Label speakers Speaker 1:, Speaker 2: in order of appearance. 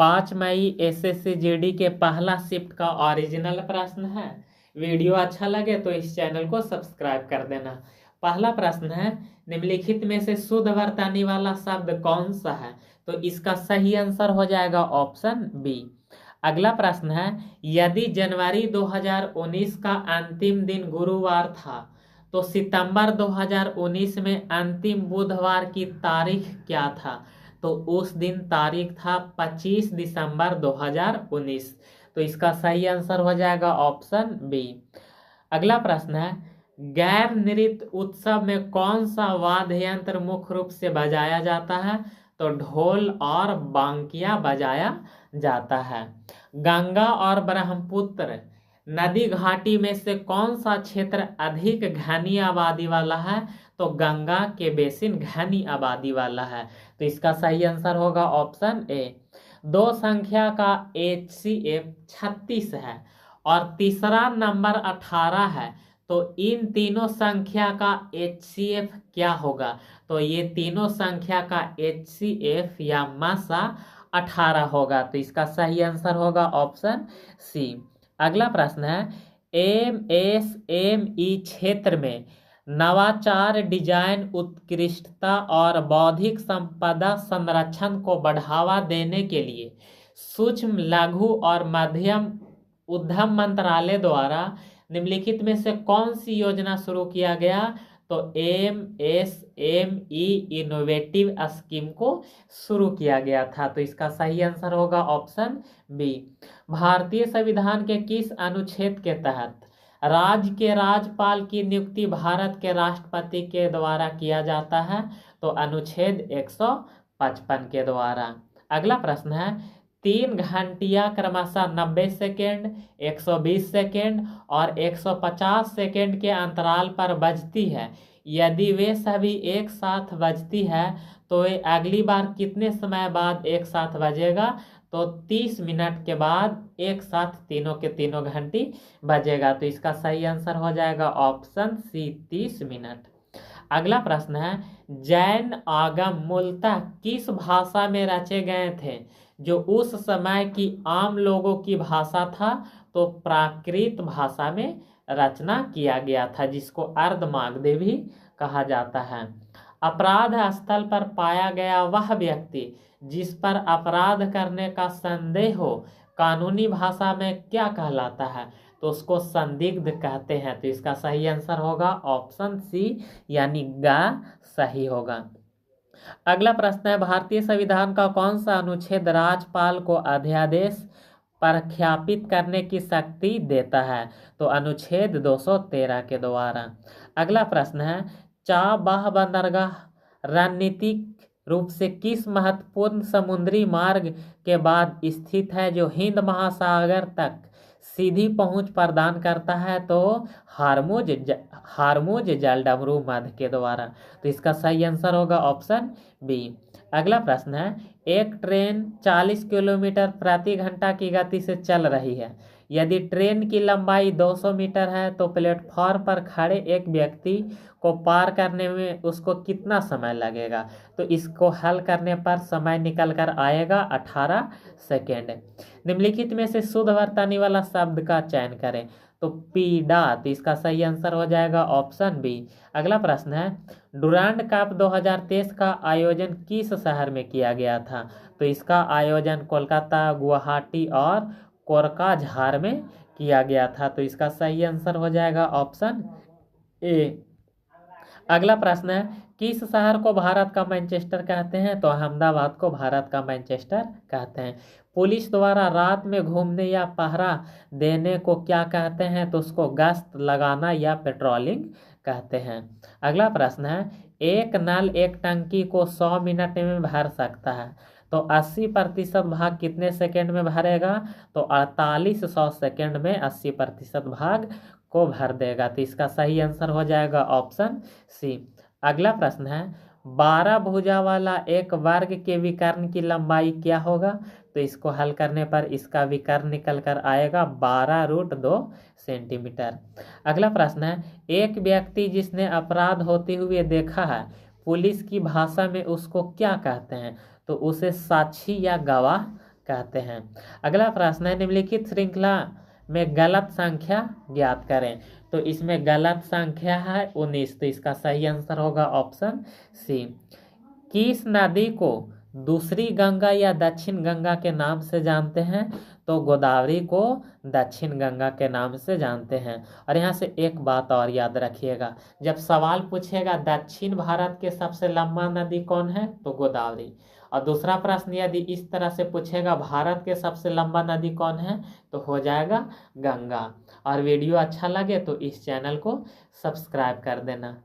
Speaker 1: 5 मई SSC GD के पहला shift का ओरिजिनल प्रश्न है। वीडियो अच्छा लगे तो इस चैनल को सब्सक्राइब कर देना। पहला प्रश्न है, निम्नलिखित में से शुद्ध वर्तनी वाला शब्द कौन सा है? तो इसका सही आंसर हो जाएगा ऑप्शन बी। अगला प्रश्न है, यदि जनवरी 2019 का अंतिम दिन गुरुवार था तो सितंबर 2019 में अंतिम बुधवार की तारीख क्या था? तो उस दिन तारीख था 25 दिसंबर 2019। तो इसका सही आंसर हो जाएगा ऑप्शन बी। अगला प्रश्न है, गैर नृत्य उत्सव में कौन सा वाद्य यंत्र मुख्य रूप से बजाया जाता है? तो ढोल और बांकिया बजाया जाता है। गंगा और ब्रह्मपुत्र नदी घाटी में से कौन सा क्षेत्र अधिक घनी आबादी वाला है? तो गंगा के बेसिन घनी आबादी वाला है। तो इसका सही आंसर होगा ऑप्शन ए। दो संख्या का HCF 36 है और तीसरा नंबर 18 है, तो इन तीनों संख्या का HCF क्या होगा? तो ये तीनों संख्या का HCF या मासा 18 होगा। तो इसका सही आंसर होगा ऑप्शन सी। अगला प्रश्न है, MSME क्षेत्र में नवाचार, डिजाइन उत्कृष्टता और बौद्धिक संपदा संरक्षण को बढ़ावा देने के लिए सूक्ष्म, लघु और मध्यम उद्यम मंत्रालय द्वारा निम्नलिखित में से कौन सी योजना शुरू किया गया? तो MSME इनोवेटिव स्कीम को शुरू किया गया था। तो इसका सही आंसर होगा ऑप्शन बी। भारतीय संविधान के किस अनुच्छेद के तहत राज्य के राज्यपाल की नियुक्ति भारत के राष्ट्रपति के द्वारा किया जाता है? तो अनुच्छेद 155 के द्वारा। अगला प्रश्न है, 3 घंटियां क्रमशः 90 सेकेंड, 120 सेकेंड और 150 सेकेंड के अंतराल पर बजती है। यदि वे सभी एक साथ बजती है तो वे अगली बार कितने समय बाद एक साथ बजेगा? तो 30 मिनट के बाद एक साथ तीनों के तीनों घंटी बजेगा। तो इसका सही आंसर हो जाएगा ऑप्शन सी, 30 मिनट। अगला प्रश्न है, जैन आगम मूलतः किस भाषा में रचे गए थे जो उस समय की आम लोगों की भाषा था? तो प्राकृत भाषा में रचना किया गया था, जिसको अर्धमागधी भी कहा जाता है। अपराध स्थल पर पाया गया वह व्यक्ति जिस पर अपराध करने का संदेह हो कानूनी भाषा में क्या कहलाता है? तो उसको संदिग्ध कहते हैं। तो इसका सही आंसर होगा ऑप्शन सी, यानी गा सही होगा। अगला प्रश्न है, भारतीय संविधान का कौन सा अनुच्छेद राज्यपाल को अध्यादेश प्रख्यापित करने की शक्ति देता है? तो अनुच्छेद 213 के द्वारा। अगला प्रश्न है, चाबहार बंदरगाह रणनीतिक रूप से किस महत्वपूर्ण समुद्री मार्ग के बाद स्थित है जो हिंद महासागर तक सीधी पहुंच प्रदान करता है? तो हार्मुज जलडमरू मध्य के द्वारा। तो इसका सही आंसर होगा ऑप्शन बी। अगला प्रश्न है, एक ट्रेन 40 किलोमीटर प्रति घंटा की गति से चल रही है। यदि ट्रेन की लंबाई 200 मीटर है तो प्लेटफॉर्म पर खड़े एक व्यक्ति को पार करने में उसको कितना समय लगेगा? तो इसको हल करने पर समय निकल कर आएगा 18 सेकेंड। निम्नलिखित में से शुद्ध वर्तनी वाला शब्द का चयन करें। तो पीड़ा। तो इसका सही आंसर हो जाएगा ऑप्शन बी। अगला प्रश्न है, डुरांड कप 2023 का आयोजन किस शहर में किया गया था? तो इसका आयोजन कोलकाता, गुवाहाटी और कोरकाझार में किया गया था। तो इसका सही आंसर हो जाएगा ऑप्शन ए। अगला प्रश्न है, किस शहर को भारत का मैनचेस्टर कहते हैं? तो अहमदाबाद को भारत का मैनचेस्टर कहते हैं। पुलिस द्वारा रात में घूमने या पहरा देने को क्या कहते हैं? तो उसको गश्त लगाना या पेट्रोलिंग कहते हैं। अगला प्रश्न है, एक नल एक टंकी को 100 मिनट में भर सकता है, तो 80% भाग कितने सेकेंड में भरेगा? तो 4800 सेकेंड में 80% भाग को भर देगा। तो इसका सही आंसर हो जाएगा ऑप्शन सी। अगला प्रश्न है, 12 भुजा वाला एक वर्ग के विकर्ण की लंबाई क्या होगा? तो इसको हल करने पर इसका विकर्ण निकल कर आएगा 12√2 सेंटीमीटर। अगला प्रश्न है, एक व्यक्ति जिसने अपराध होते हुए देखा है, पुलिस की भाषा में उसको क्या कहते हैं? तो उसे साक्षी या गवाह कहते हैं। अगला प्रश्न है, निम्नलिखित श्रृंखला में गलत संख्या ज्ञात करें। तो इसमें गलत संख्या है 19, तो इसका सही आंसर होगा ऑप्शन सी। किस नदी को दूसरी गंगा या दक्षिण गंगा के नाम से जानते हैं? तो गोदावरी को दक्षिण गंगा के नाम से जानते हैं। और यहाँ से एक बात और याद रखिएगा, जब सवाल पूछेगा दक्षिण भारत के सबसे लंबा नदी कौन है, तो गोदावरी। और दूसरा प्रश्न यदि इस तरह से पूछेगा भारत के सबसे लंबा नदी कौन है, तो हो जाएगा गंगा। और वीडियो अच्छा लगे तो इस चैनल को सब्सक्राइब कर देना।